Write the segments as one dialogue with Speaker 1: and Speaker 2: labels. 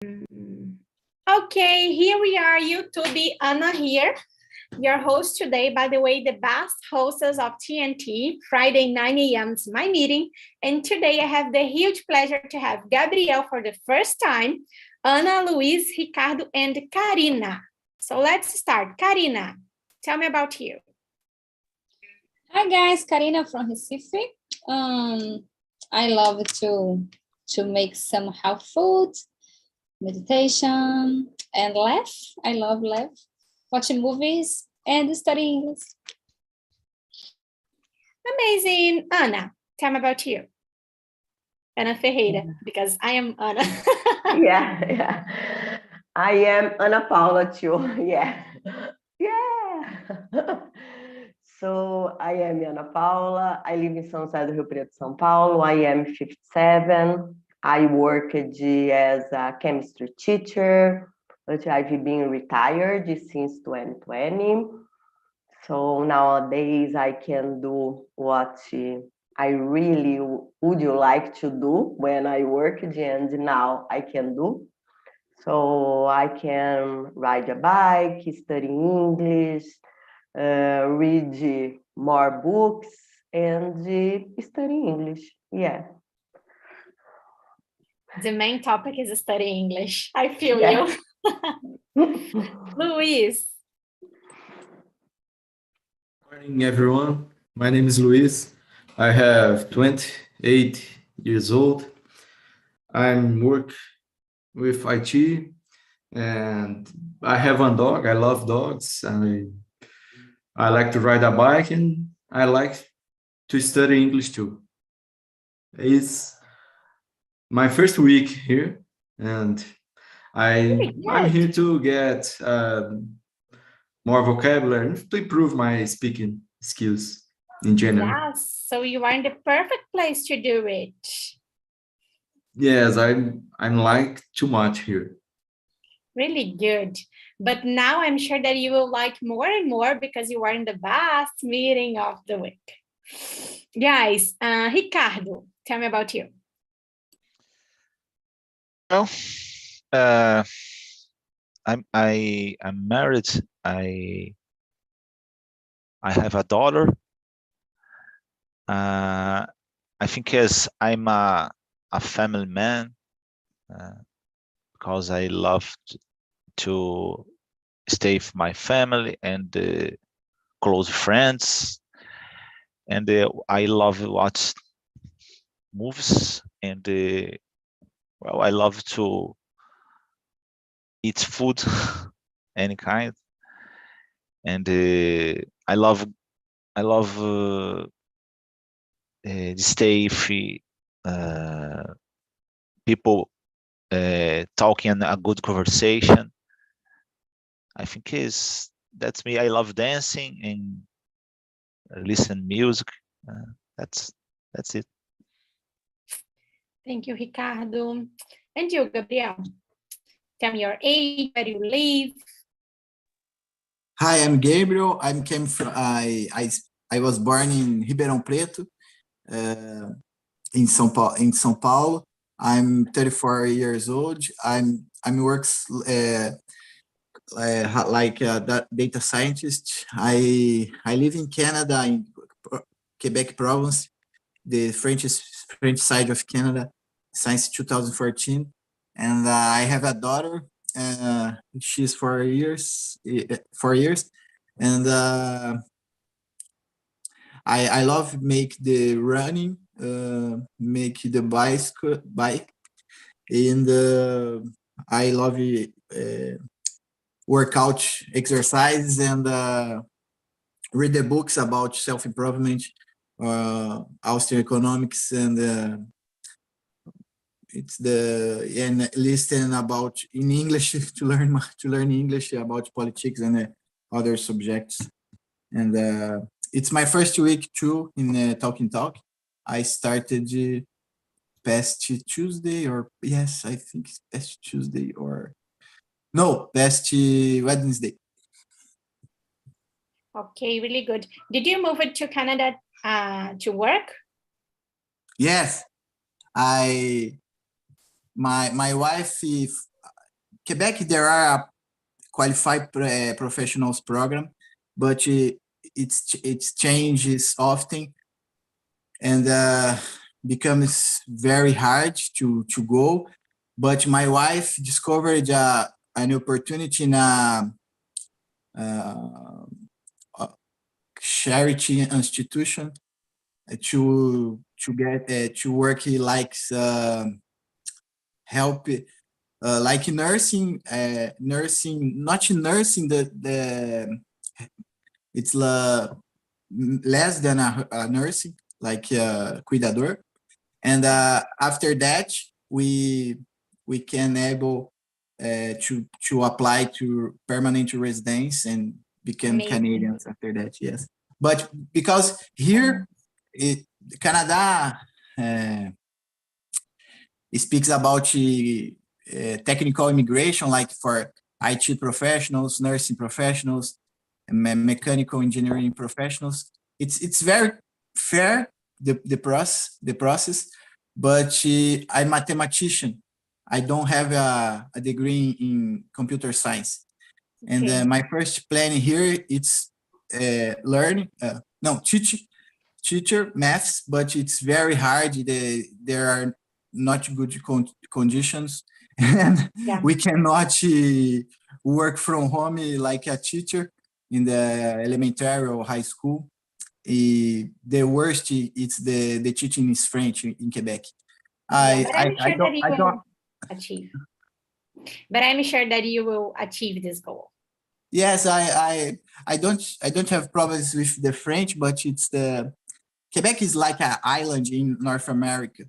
Speaker 1: Okay, here we are, YouTube. Anna here, your host today. By the way, the best hostess of TNT, Friday 9 a.m. is my meeting. And today I have the huge pleasure to have Gabriel for the first time, Ana, Luis, Ricardo, and Karina. So let's start. Karina, tell me about you.
Speaker 2: Hi guys, Karina from Recife. I love to make some health food, meditation, and laugh. I love laugh, watching movies, and studying English.
Speaker 1: Amazing. Ana, tell me about you. Ana Ferreira, because I am Ana.
Speaker 3: Yeah. I am Ana Paula too. Yeah. So I am Ana Paula. I live in São José do Rio Preto, São Paulo. I am 57. I worked as a chemistry teacher, but I've been retired since 2020. So nowadays I can do what I really would like to do when I worked, and now I can do. So I can ride a bike, study English, read more books, and study English. Yeah.
Speaker 1: The main topic is studying English. I feel you. Luis.
Speaker 4: Morning, everyone. My name is Luis. I have 28 years old. I'm work with IT, and I have one dog. I love dogs. I like to ride a bike, and I like to study English too. It's my first week here, and I'm here to get more vocabulary and to improve my speaking skills in general.
Speaker 1: Yes, so you are in the perfect place to do it.
Speaker 4: Yes, I'm like too much here.
Speaker 1: Really good. But now I'm sure that you will like more and more because you are in the best meeting of the week. Guys, Ricardo, tell me about you.
Speaker 5: Well, I'm married. I have a daughter. I think as I'm a family man, because I love to stay with my family and close friends, and I love watch movies, and well, I love to eat food, any kind, and I love stay with people talking a good conversation. I think that's me. I love dancing and listen music. That's it.
Speaker 1: Thank you, Ricardo. And you, Gabriel? Tell me your age, where you live.
Speaker 6: Hi, I'm Gabriel. I was born in Ribeirão Preto, in São Paulo. I'm 34 years old. I'm works like a data scientist. I live in Canada, in Quebec province, the French side of Canada, since 2014, and I have a daughter. She's 4 years, and I love make the running, make the bike, and I love workout exercises and read the books about self-improvement, Austrian economics, and and listen about in English to learn English about politics and other subjects. And it's my first week too in Talking Talk. I started past Tuesday, or yes, I think it's past Tuesday, or no, past Wednesday.
Speaker 1: Okay, really good. Did you move it to Canada to work?
Speaker 6: Yes, my wife Quebec, there are a qualified professionals program, but it changes often and becomes very hard to go. But my wife discovered an opportunity in a charity institution to get to work like help like nursing, not nursing the it's less than a nursing, like cuidador, and after that we can able to apply to permanent residence and become
Speaker 1: Amazing.
Speaker 6: Canadians after that. Yes, but because here Canada speaks about technical immigration, like for IT professionals, nursing professionals, mechanical engineering professionals. It's very fair, the process, but I'm a mathematician. I don't have a degree in computer science. And
Speaker 1: Okay.
Speaker 6: my first plan here it's teacher maths, but it's very hard. There are not good conditions, and
Speaker 1: Yeah.
Speaker 6: we cannot work from home like a teacher in the elementary or high school. The worst it's the teaching is French in Quebec.
Speaker 1: Yeah, but I'm
Speaker 6: I
Speaker 1: sure that you
Speaker 6: don't
Speaker 1: will achieve. But I'm sure that you will achieve this goal.
Speaker 6: Yes, I don't have problems with the French, but it's the Quebec is like an island in North America.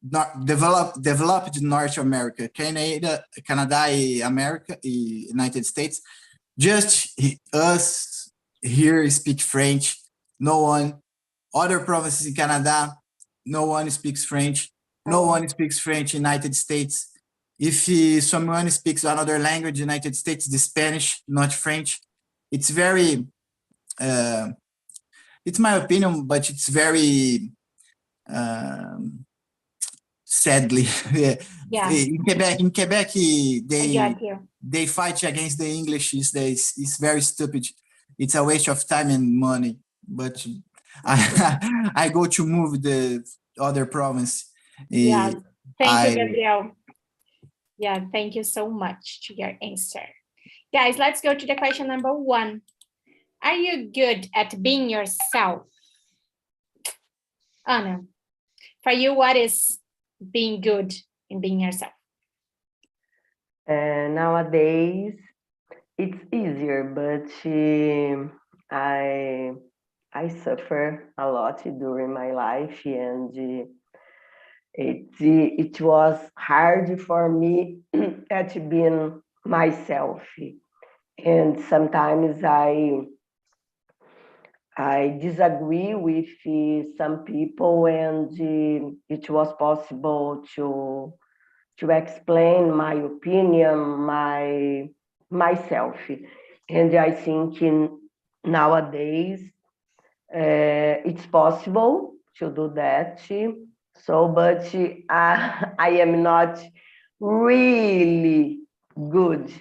Speaker 6: Not developed North America, Canada, America, United States. Just us here speak French. No one. Other provinces in Canada, no one speaks French. No one speaks French in United States. If someone speaks another language, United States, the Spanish, not French. It's very, it's my opinion, but it's very sadly.
Speaker 1: Yeah.
Speaker 6: In Quebec,
Speaker 1: I got you.
Speaker 6: they fight against the English. It's very stupid. It's a waste of time and money. But I go to move the other province.
Speaker 1: Yeah. Thank you, Gabriel. Yeah, thank you so much to your answer. Guys, let's go to the question number 1. Are you good at being yourself? Anna, for you, what is being good in being yourself?
Speaker 3: Nowadays, it's easier, but I suffer a lot during my life, and it was hard for me at being myself, and sometimes I disagree with some people, and it was possible to explain my opinion, myself, and I think nowadays it's possible to do that. So, but I am not really good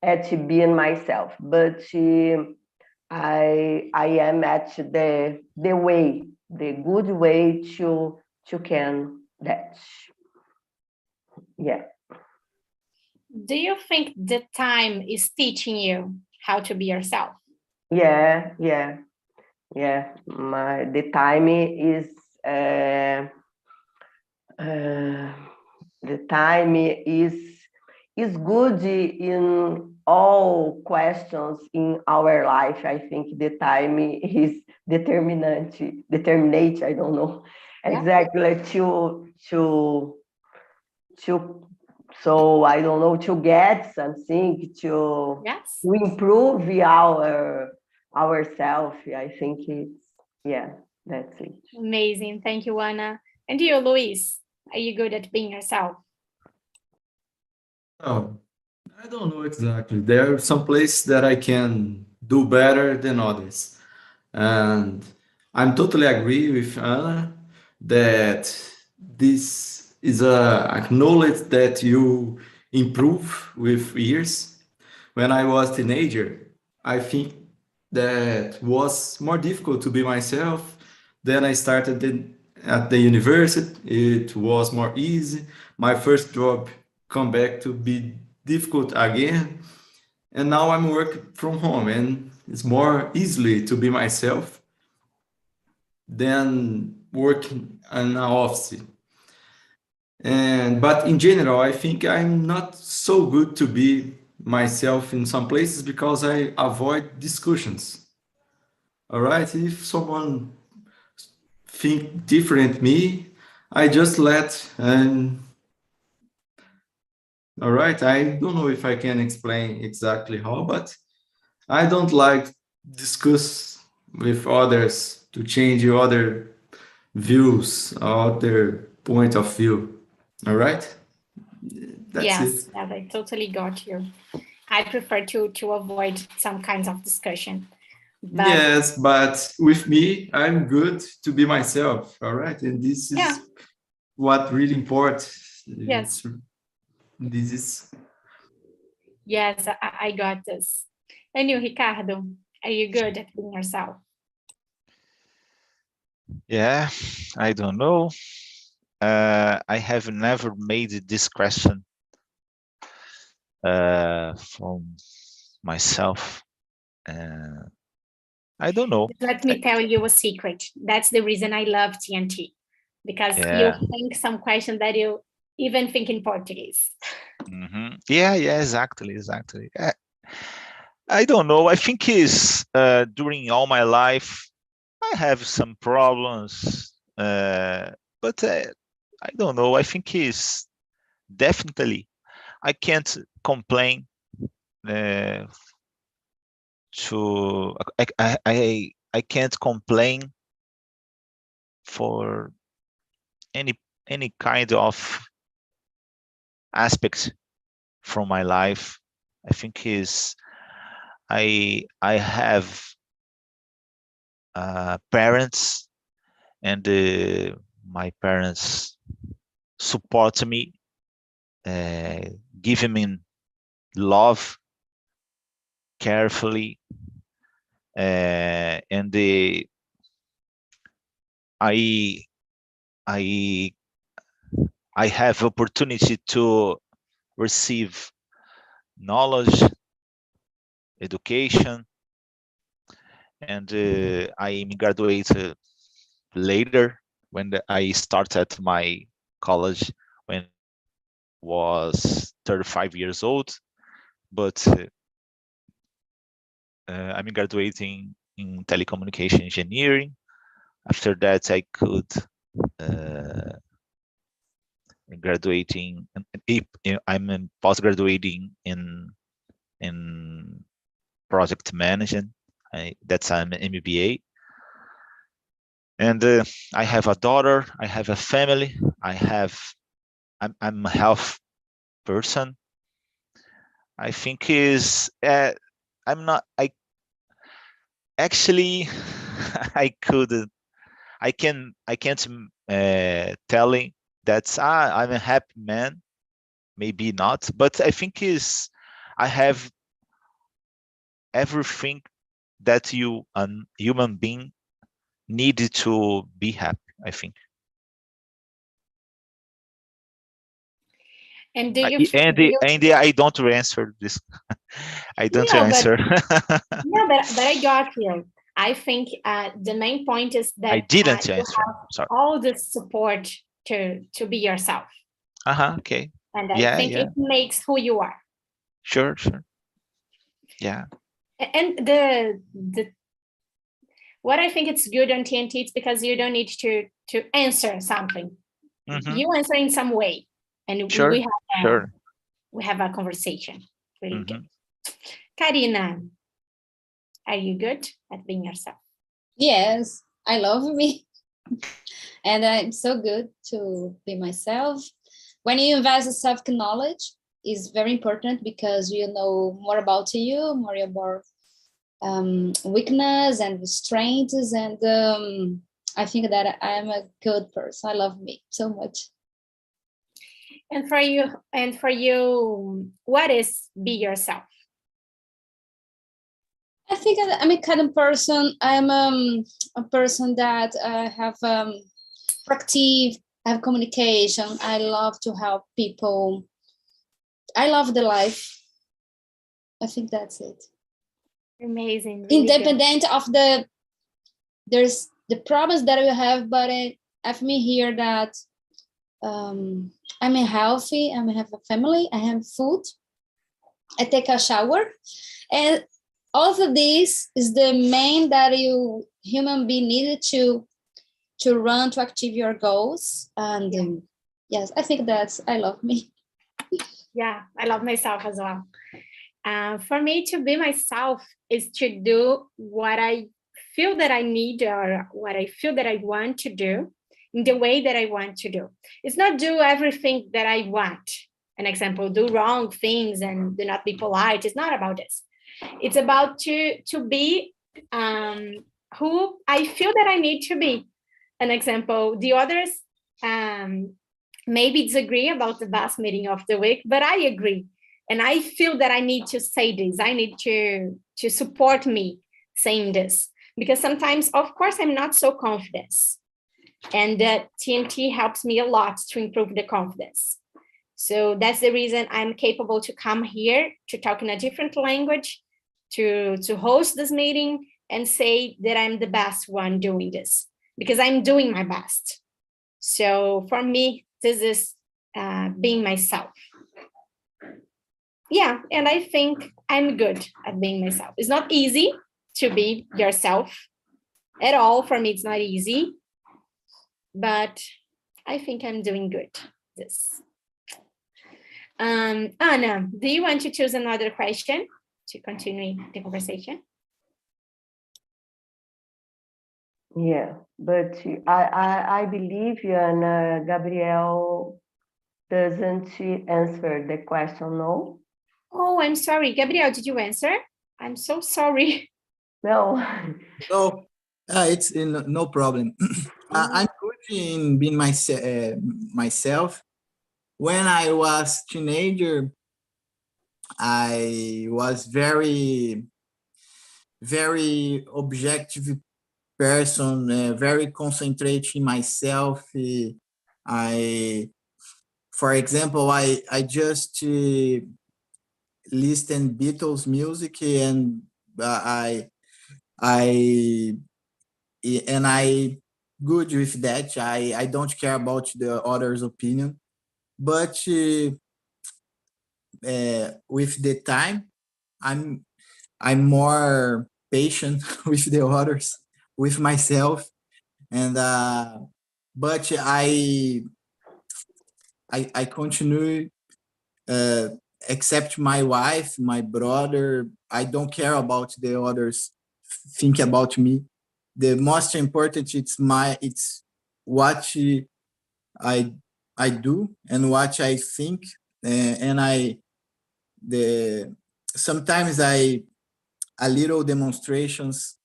Speaker 3: at being myself, but I am at the good way to can that. Yeah.
Speaker 1: Do you think the time is teaching you how to be yourself?
Speaker 3: Yeah. The time is the time is good in all questions in our life. I think the time is determinate. I don't know exactly to so I don't know, to get something to improve ourselves. I think that's it.
Speaker 1: Amazing. Thank you, Anna. And you, Luis, are you good at being yourself?
Speaker 4: Oh, I don't know exactly. There are some places that I can do better than others. And I'm totally agree with Anna that this is a knowledge that you improve with years. When I was a teenager, I think that was more difficult to be myself. Then I started at the university. It was more easy. My first job come back to be difficult again. And now I'm working from home and it's more easily to be myself than working in an office. But in general, I think I'm not so good to be myself in some places because I avoid discussions. All right, if someone think different me, I just let. And all right, I don't know if I can explain exactly how, but I don't like discuss with others to change other views, other point of view. All right, that's it.
Speaker 1: Yes, I totally got you. I prefer to avoid some kinds of discussion. But
Speaker 4: Yes, but with me, I'm good to be myself. All right, and this is
Speaker 1: yeah,
Speaker 4: what really important.
Speaker 1: yes,
Speaker 4: This is
Speaker 1: yes, I got this. And you, Ricardo, are you good at being yourself?
Speaker 5: Yeah, I don't know. I have never made this question from myself. I don't know.
Speaker 1: Let me tell you a secret. That's the reason I love TNT, because you
Speaker 5: Yeah.
Speaker 1: think some questions that you even think in Portuguese.
Speaker 5: Yeah, exactly. I don't know. I think is during all my life, I have some problems, but I don't know. I think is definitely I can't complain to I can't complain for any kind of aspects from my life. I think is I have parents, and my parents support me, give me love carefully, and I I I have opportunity to receive knowledge, education, and I graduated later when I started my college when was 35 years old, but I'm graduating in telecommunication engineering. After that, I could graduating. I'm post-graduating in project management. That's an MBA. And I have a daughter. I have a family. I'm a health person. I think is I'm not. I actually I can't telling that I'm a happy man. Maybe not, but I think is I have everything that a human being needed to be happy, I think.
Speaker 1: And do you
Speaker 5: And I don't answer this. I don't
Speaker 1: no,
Speaker 5: answer.
Speaker 1: but I got you. I think the main point is
Speaker 5: I
Speaker 1: that
Speaker 5: didn't
Speaker 1: you
Speaker 5: answer.
Speaker 1: have
Speaker 5: Sorry.
Speaker 1: all the support to be yourself.
Speaker 5: Okay.
Speaker 1: And I think it makes who you are.
Speaker 5: Sure. Yeah.
Speaker 1: And the what I think it's good on TNT, it's because you don't need to answer something. You answer in some way, and
Speaker 5: Sure.
Speaker 1: We have a conversation. Really good. Karina, are you good at being yourself?
Speaker 2: Yes, I love me. And I'm so good to be myself. When you invest in self-knowledge, is very important because you know more about you, more about weakness and strengths. And I think that I'm a good person. I love me so much.
Speaker 1: And for you, what is be yourself?
Speaker 2: I think I'm a kind of person. I'm a person that have proactive, I have communication. I love to help people. I love the life. I think that's it.
Speaker 1: Amazing. Really
Speaker 2: Independent of there's the problems that we have, but I've me here that I'm healthy. I have a family. I have food. I take a shower, and all of this is the main that you human being needed to run to achieve your goals. And yes, I think I love me.
Speaker 1: Yeah, I love myself as well. For me, to be myself is to do what I feel that I need or what I feel that I want to do in the way that I want to do. It's not do everything that I want. An example, do wrong things and do not be polite. It's not about this. It's about to be who I feel that I need to be. An example, the others maybe disagree about the best meeting of the week, but I agree. And I feel that I need to say this. I need to support me saying this. Because sometimes, of course, I'm not so confident. And TNT helps me a lot to improve the confidence. So that's the reason I'm capable to come here, to talk in a different language, to host this meeting and say that I'm the best one doing this, because I'm doing my best. So for me, this is being myself. Yeah, and I think I'm good at being myself. It's not easy to be yourself at all. For me, it's not easy, but I think I'm doing good. This. Anna, do you want to choose another question to continue the conversation?
Speaker 3: Yeah, but I believe Anna Gabriel doesn't answer the question, no?
Speaker 1: Oh, I'm sorry. Gabriel, did you answer? I'm so sorry.
Speaker 3: No.
Speaker 6: So it's no problem. I'm good in being myself. When I was teenager, I was very objective person, very concentrated in myself. For example, I just listen Beatles music, and I good with that. I don't care about the others' opinion, but with the time, I'm more patient with the others, with myself, and but I continue, except my wife, my brother. I don't care about the others think about me. The most important it's what I do and what I think, and sometimes a little demonstrations,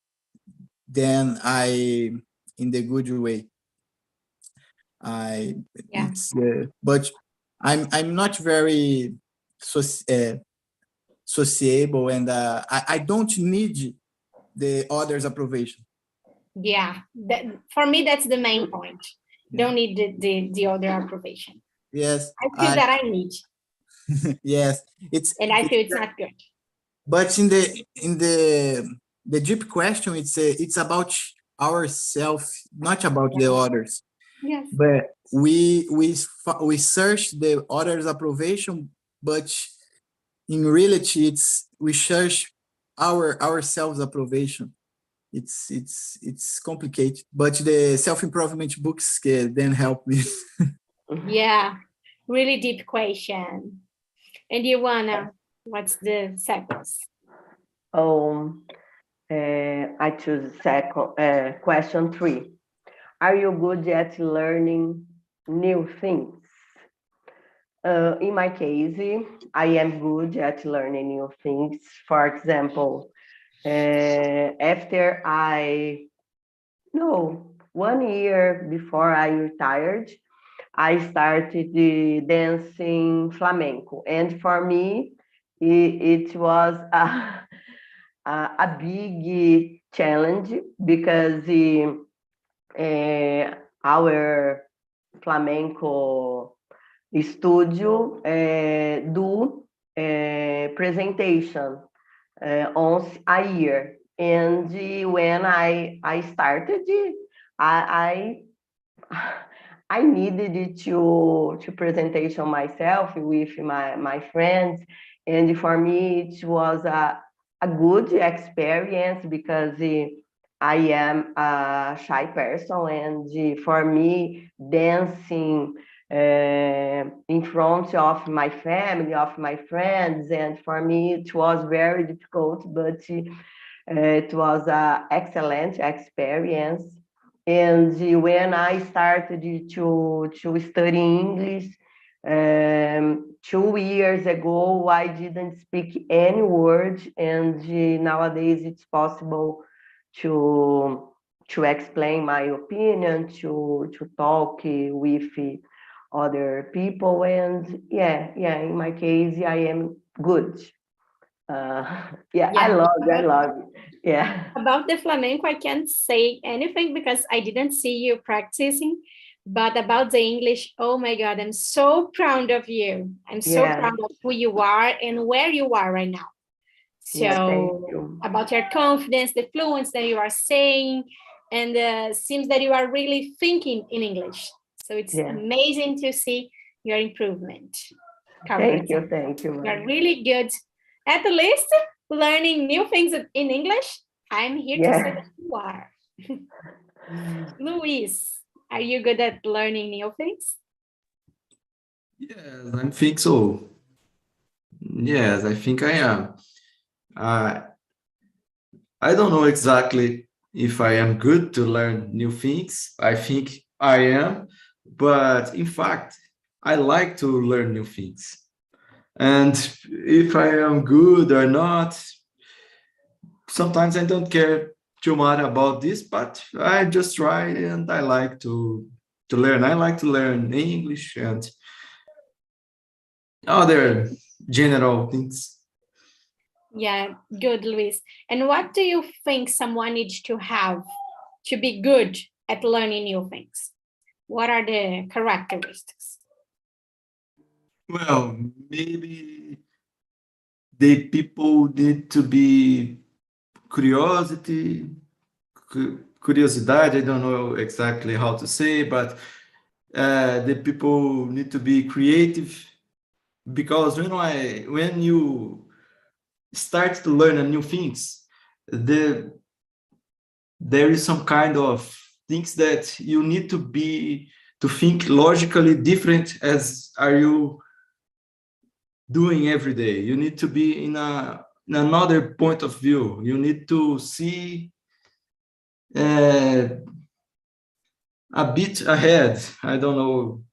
Speaker 6: then I in the good way. But I'm not very sociable, and I don't need the others' approbation.
Speaker 1: Yeah, for me, that's the main point. Don't need the other approbation.
Speaker 6: Yes.
Speaker 1: I feel that I need.
Speaker 6: Yes.
Speaker 1: And I feel it's not good.
Speaker 6: But in the deep question, it's about ourselves, not about the others.
Speaker 1: Yes.
Speaker 6: But we search the others' approbation, but in reality, we search ourselves approbation. It's complicated, but the self-improvement books can then help me.
Speaker 1: Yeah, really deep question. And you wanna, what's the seconds?
Speaker 3: I choose question 3. Are you good at learning new things? In my case, I am good at learning new things. For example, after 1 year before I retired, I started the dancing flamenco. And for me, it was a big challenge because our flamenco studio do presentation once a year. And when I started, I I needed to presentation myself with my friends, and for me it was a good experience because I am a shy person, and for me dancing in front of my family, of my friends, and for me it was very difficult, but it was an excellent experience. And when I started to study English 2 years ago, I didn't speak any word, and nowadays it's possible to explain my opinion, to talk with other people, and yeah, in my case, I am good. Yeah, I love it. Yeah.
Speaker 1: About the flamenco, I can't say anything because I didn't see you practicing. But about the English, oh my God, I'm so proud of you. I'm so proud of who you are and where you are right now. So about your confidence, the fluence that you are saying, and seems that you are really thinking in English. So it's amazing to see your improvement.
Speaker 3: Thank you.
Speaker 1: You're really good. At least learning new things in English. I'm here to say that you are. Luis, are you good at learning new things?
Speaker 4: Yes, I think so. Yes, I think I am. I don't know exactly if I am good to learn new things. I think I am, but in fact, I like to learn new things. And if I am good or not, sometimes I don't care too much about this, but I just try and I like to learn. I like to learn English and other general things.
Speaker 1: Yeah, good, Luis. And what do you think someone needs to have to be good at learning new things? What are the characteristics?
Speaker 4: Well, maybe the people need to be curiosidade, I don't know exactly how to say, but the people need to be creative, because when you start to learn a new things, there is some kind of things that you need to think logically different as are you doing every day. You need to be in another point of view. You need to see a bit ahead. I don't know.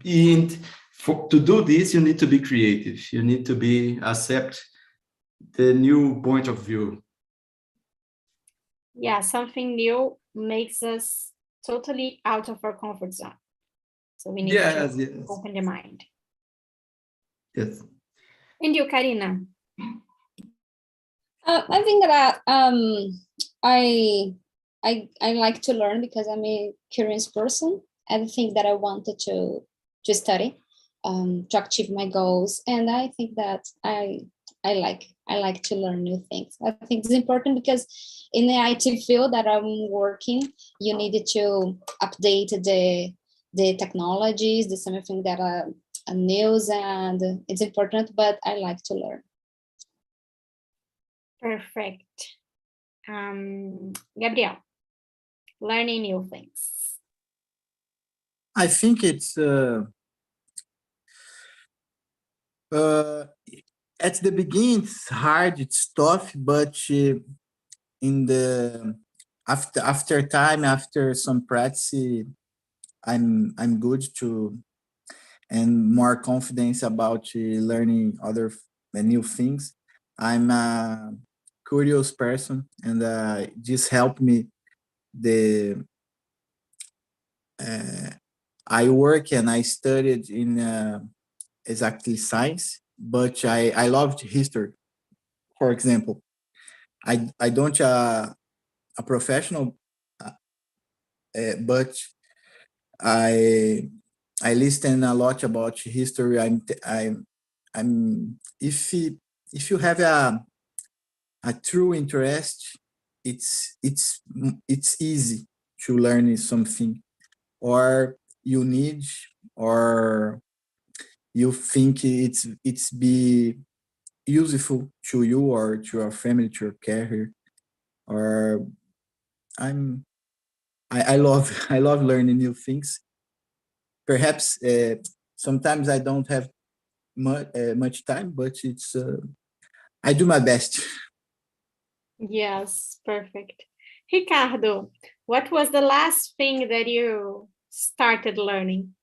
Speaker 4: And to do this, you need to be creative. You need to accept the new point of view.
Speaker 1: Yeah, something new makes us totally out of our comfort zone. So we need to open the mind.
Speaker 4: Yes.
Speaker 1: And you, Karina?
Speaker 2: I think that I like to learn because I'm a curious person. I think that I wanted to study, to achieve my goals, and I think that I like to learn new things. I think it's important because in the IT field that I'm working, you need to update the technologies, the something that are news, and it's important. But I like to learn.
Speaker 1: Perfect. Gabriel, learning new things.
Speaker 6: I think it's at the beginning it's hard, it's tough, but in the after time, after some practice, I'm good to and more confidence about learning other new things. I'm a curious person, and this helped me the I work and I studied in exactly science, but I loved history. For example, I don't a professional, but I I listen a lot about history. I'm if you have a true interest, it's easy to learn something, or you need, or you think it's be useful to you or to your family, to your career. Or I love I love learning new things. Perhaps sometimes I don't have much time, but it's I do my best.
Speaker 1: Yes, perfect. Ricardo, what was the last thing that you started learning?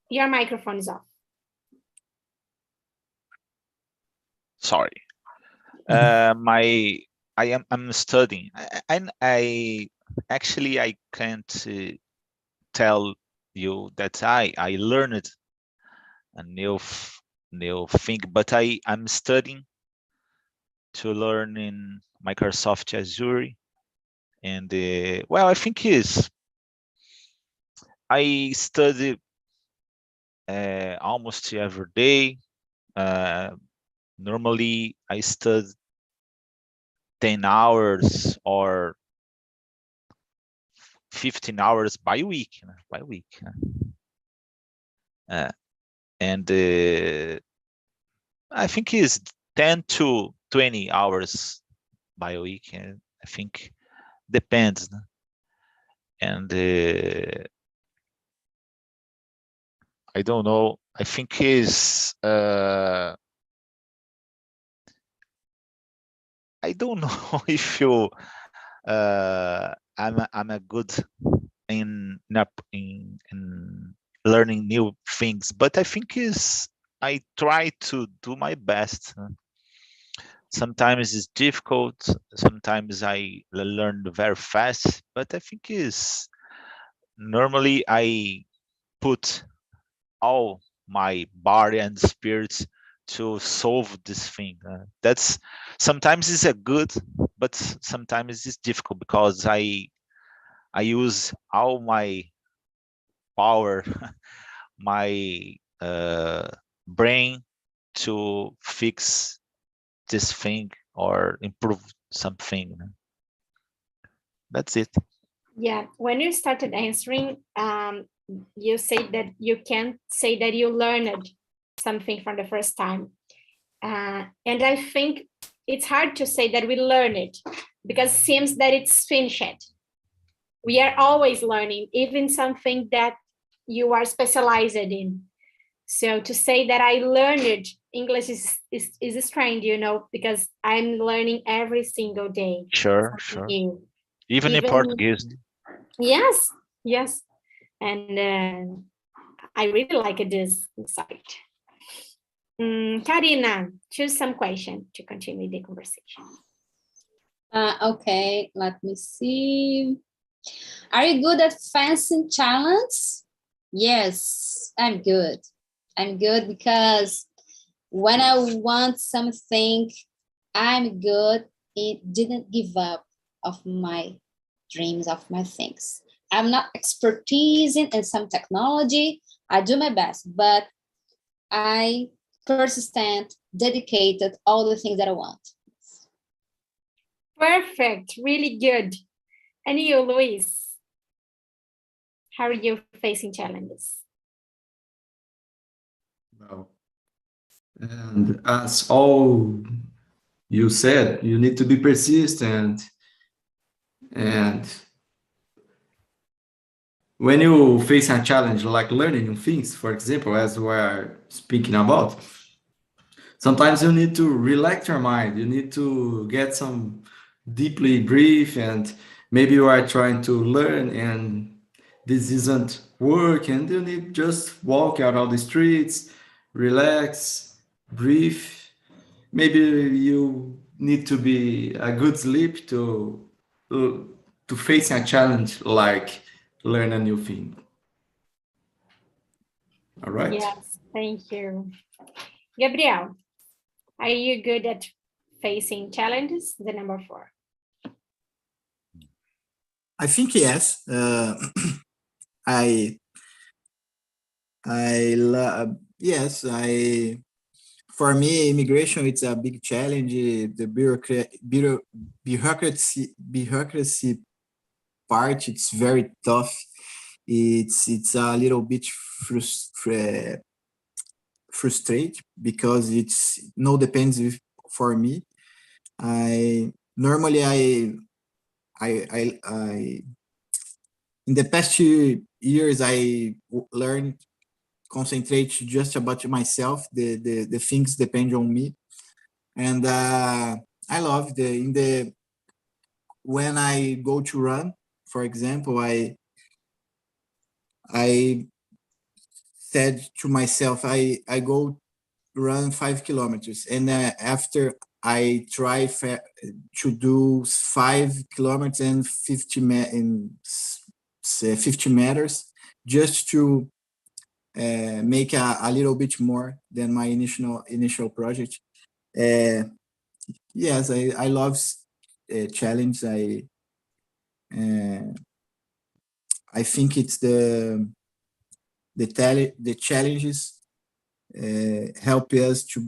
Speaker 1: Your microphone is off.
Speaker 5: Sorry. I'm studying. I actually I can't tell you that I learned a new thing, but I'm studying to learn in Microsoft Azure, and well, I think I study almost every day. Normally, I study 10 hours or 15 hours by week. And I think it's 10 to 20 hours by week. And I think depends. And I don't know. I think I don't know if you I'm a good in learning new things, but I think I try to do my best. Sometimes it's difficult, sometimes I learn very fast, but I think normally I put all my body and spirit to solve this thing. That's sometimes it's a good, but sometimes it's difficult because I use all my power, my brain to fix this thing or improve something. That's it.
Speaker 1: Yeah, when you started answering, you said that you can't say that you learned something from the first time. And I think it's hard to say that we learn it because it seems that it's finished. We are always learning, even something that you are specialized in. So to say that I learned English is strange, because I'm learning every single day.
Speaker 5: Sure.
Speaker 1: New.
Speaker 5: Even in Portuguese.
Speaker 1: Yes. And I really like this site. Karina, choose some question to continue the conversation.
Speaker 2: Okay, let me see. Are you good at fancy challenges? Yes, I'm good. I'm good because when I want something, I'm good. It didn't give up of my dreams, of my things. I'm not expertise in some technology. I do my best, but I persistent, dedicated, all the things that I want.
Speaker 1: Perfect, really good. And you, Luis, how are you facing challenges?
Speaker 4: Well, and as all you said, you need to be persistent. And when you face a challenge like learning new things, for example, as we are speaking about, sometimes you need to relax your mind. You need to get some deeply breathe, and maybe you are trying to learn and this isn't work, and you need just walk out on the streets, relax, breathe. Maybe you need to be a good sleep to face a challenge like learn a new thing. All right.
Speaker 1: Yes, thank you. Gabriel, are you good at facing challenges? The number 4.
Speaker 6: I think yes. Yes, for me, immigration, it's a big challenge. The bureaucracy part, it's very tough. It's a little bit frustrated because it's no depends for me. I normally in the past 2 years I learned concentrate just about myself. The things depend on me, and I love when I go to run, for example, I said to myself, I go run 5 kilometers, and after I try to do 5 kilometers and 50 meters just to make a little bit more than my initial project. Yes, I love challenge. I think it's the challenges help us to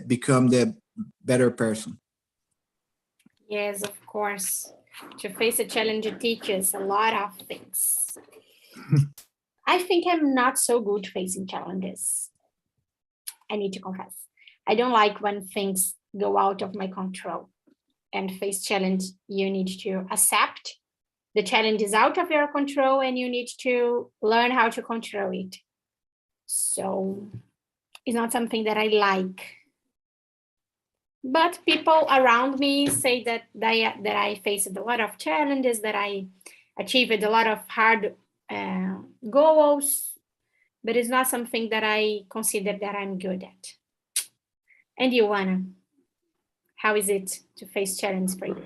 Speaker 6: become the better person.
Speaker 1: Yes, of course. To face a challenge teaches a lot of things. I think I'm not so good facing challenges. I need to confess. I don't like when things go out of my control. And face challenge, you need to accept the challenge is out of your control and you need to learn how to control it. So it's not something that I like. But people around me say that I faced a lot of challenges, that I achieved a lot of hard goals, but it's not something that I consider that I'm good at. And you, Anna, how is it to face challenges for you?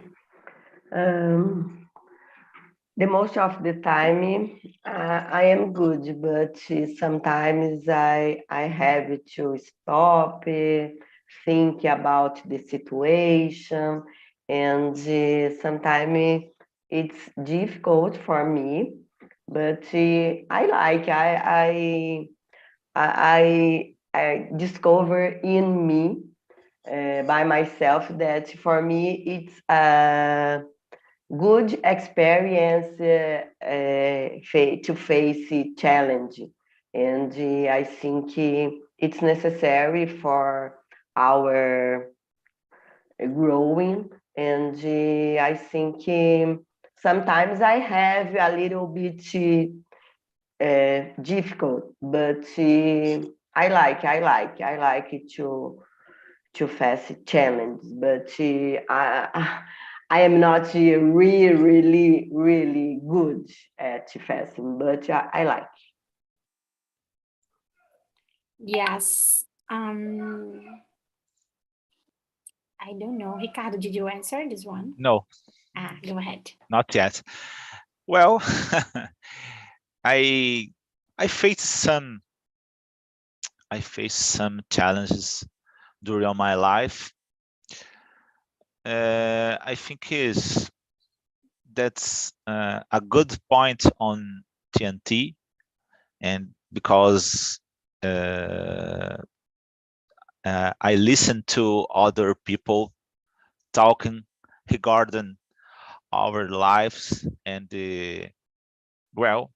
Speaker 3: The most of the time, I am good, but sometimes I have to stop, think about the situation, and sometimes it's difficult for me. But I discover in me by myself that for me it's a good experience to face a challenge, and I think it's necessary for our growing, and I think sometimes I have a little bit difficult, but I like it to face challenge, but I am not really good at fasting, but I like.
Speaker 1: Yes. I don't know. Ricardo, did you answer this one?
Speaker 5: No.
Speaker 1: Go ahead.
Speaker 5: Not yet. Well, I faced some challenges during my life. I think that's a good point on TNT, and because I listen to other people talking regarding our lives, and well,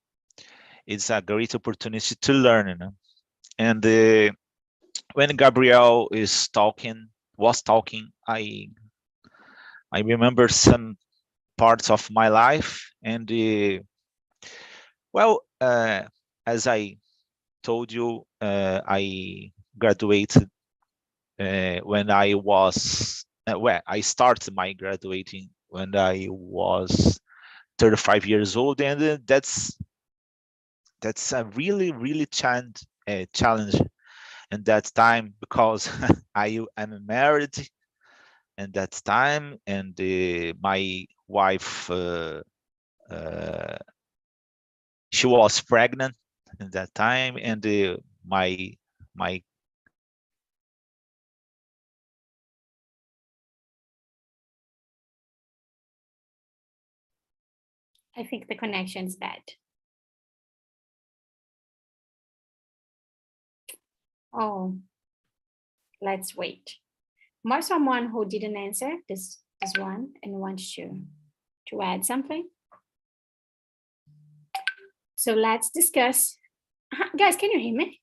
Speaker 5: it's a great opportunity to learn, you know? And when Gabriel was talking, I remember some parts of my life, and well, as I told you, I graduated when I was I started my graduating when I was 35 years old, and that's a really challenge in that time, because I am married, at that time, and my wife she was pregnant at that time, and my
Speaker 1: I think the connection is bad. Oh, let's wait. More someone who didn't answer this one and wants to add something. So let's discuss. Guys, can you hear me?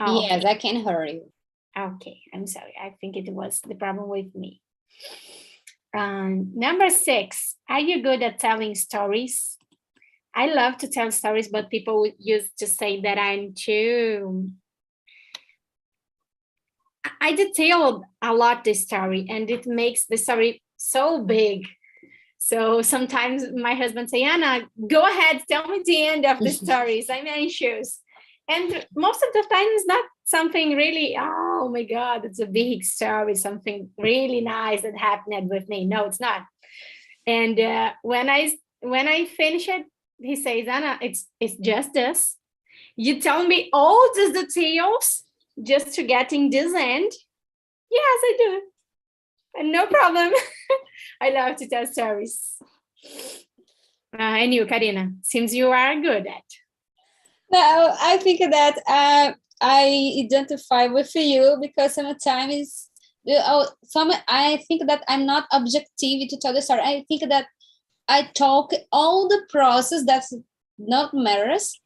Speaker 1: Oh,
Speaker 2: Yes, I can hear you.
Speaker 1: okay, I'm sorry. I think it was the problem with me. Number 6, are you good at telling stories? I love to tell stories, but people used to say that I'm too... I detailed a lot this story, and it makes the story so big. So sometimes my husband say, Anna, go ahead, tell me the end of the stories. I'm anxious. And most of the time it's not something really, oh my God, it's a big story, something really nice that happened with me. No, it's not. And when I finish it, he says, Anna, it's just this. You tell me all these details just to getting this end. Yes, I do. And no problem. I love to tell stories. And you, Karina, seems you are good at.
Speaker 2: No, I think that I identify with you because sometimes I think that I'm not objective to tell the story. I think that I talk all the process that's not matters.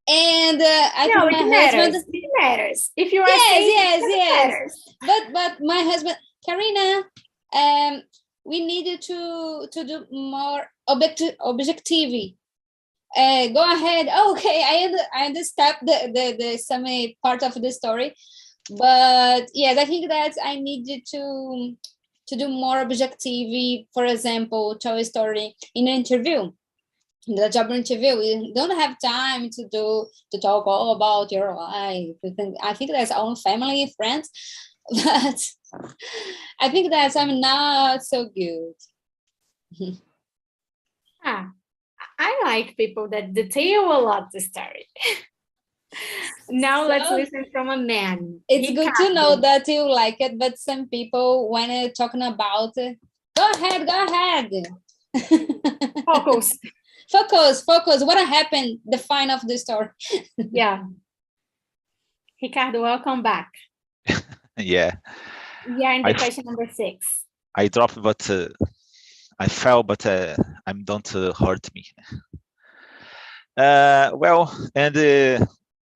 Speaker 2: And I
Speaker 1: No,
Speaker 2: think
Speaker 1: it
Speaker 2: my
Speaker 1: matters.
Speaker 2: husband.
Speaker 1: It matters. If you are
Speaker 2: Yes.
Speaker 1: matters.
Speaker 2: But my husband, Karina, we needed to do more objectivity. Go ahead. Okay, I understand the some part of the story, but yes, I think that I needed to do more objectivity. For example, tell a story in an interview. In the job interview, you don't have time to talk all about your life. I think that's own family, friends, but I think that I'm not so good.
Speaker 1: I like people that detail a lot the story. Now let's listen from a man.
Speaker 2: It's good to know that you like it, but some people, when they're talking about it, go ahead. Focus. What happened? The fine of the story.
Speaker 1: Yeah. Ricardo, welcome back.
Speaker 5: Yeah.
Speaker 1: We are in the question number 6.
Speaker 5: I dropped, but I fell, but don't hurt me. Well, and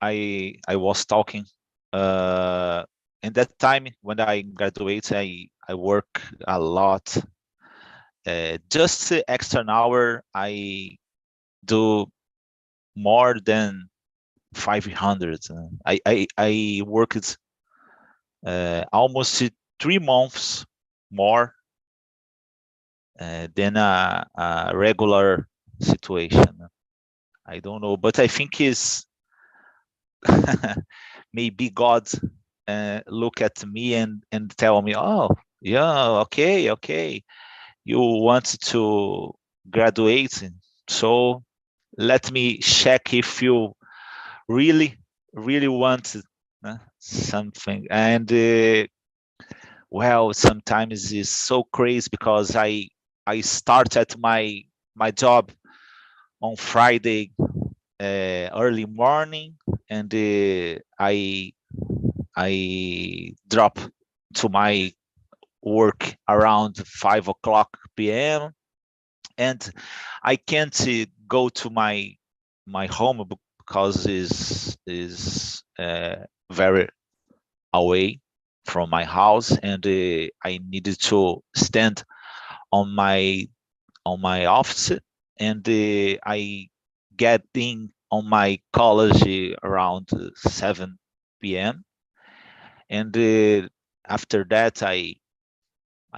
Speaker 5: I was talking. In that time when I graduate, I work a lot. Just extra an hour, I do more than 500. I worked almost 3 months more than a regular situation. I don't know, but I think is maybe God look at me and tell me, oh yeah, okay, you want to graduate, so let me check if you really want something. And well, sometimes it's so crazy because I started my job on Friday early morning, and I drop to my work around 5:00 p.m. and I can't go to my home because is very away from my house, and I needed to stand on my office, and I get in on my college around 7 p.m. and after that I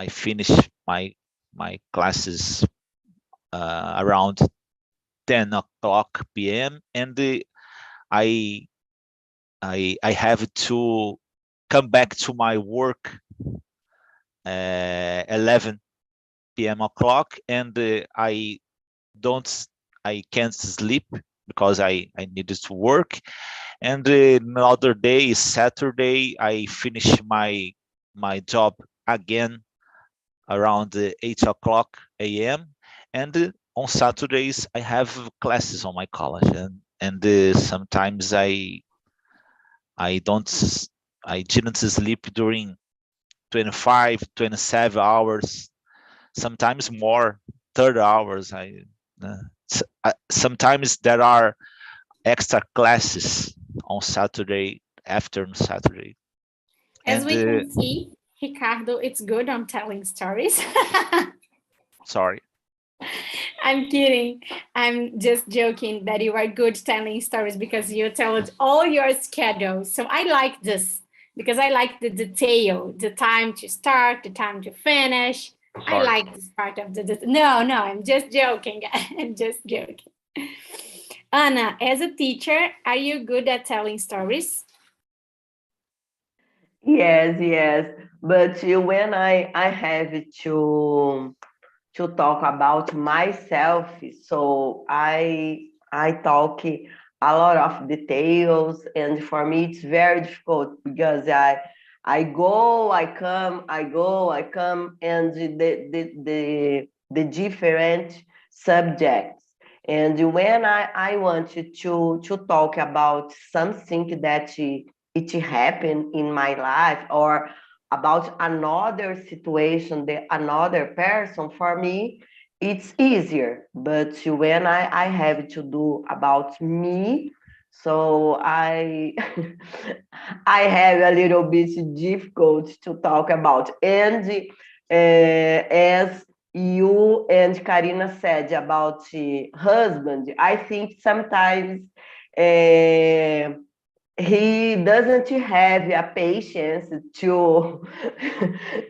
Speaker 5: finish my classes around 10:00 p.m. and I have to come back to my work 11 p.m. o'clock, and I can't sleep because I needed to work. And another day is Saturday. I finish my job again around 8 o'clock a.m. And on Saturdays I have classes on my college, and sometimes I didn't sleep during 25, 27 hours, sometimes more, 30 hours. Sometimes there are extra classes on Saturday, after Saturday.
Speaker 1: As
Speaker 5: And,
Speaker 1: we can see, Ricardo, it's good on telling stories.
Speaker 5: sorry.
Speaker 1: I'm kidding. I'm just joking that you are good telling stories because you tell it all your schedule. So I like this because I like the detail, the time to start, the time to finish.
Speaker 5: Sorry.
Speaker 1: I like this part of the no, I'm just joking. I'm just joking. Anna, as a teacher, are you good at telling stories?
Speaker 3: Yes. But when I have to talk about myself, so I talk a lot of details, and for me it's very difficult because I go, I come, I go, I come, and the different subjects. And when I want to talk about something that it happened in my life, or about another situation, another person, for me, it's easier. But when I have to do about me, so I I have a little bit difficult to talk about. And as you and Karina said about husband, I think sometimes he doesn't have a patience to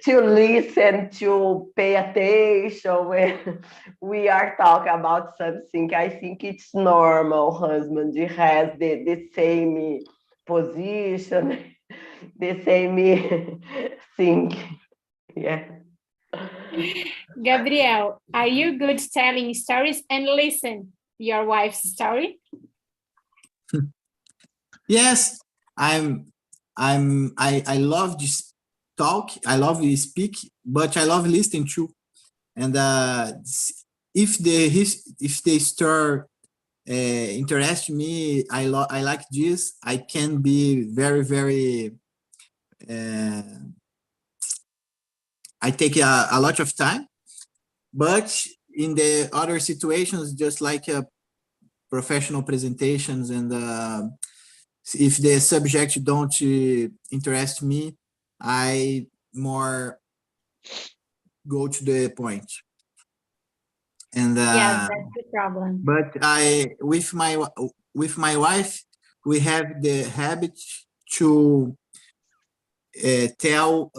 Speaker 3: to listen, to pay attention when we are talking about something. I think it's normal. Husband has the same position, the same thing. Yeah.
Speaker 1: Gabriel, are you good telling stories? And listen, your wife's story?
Speaker 6: Yes, I love this talk. I love to speak, but I love listening too. And if the story interest me, I like this. I can be very. I take a lot of time, but in the other situations, just like professional presentations, and if the subject don't interest me, I more go to the point. And
Speaker 1: yeah, that's the problem.
Speaker 6: But with my wife, we have the habit to tell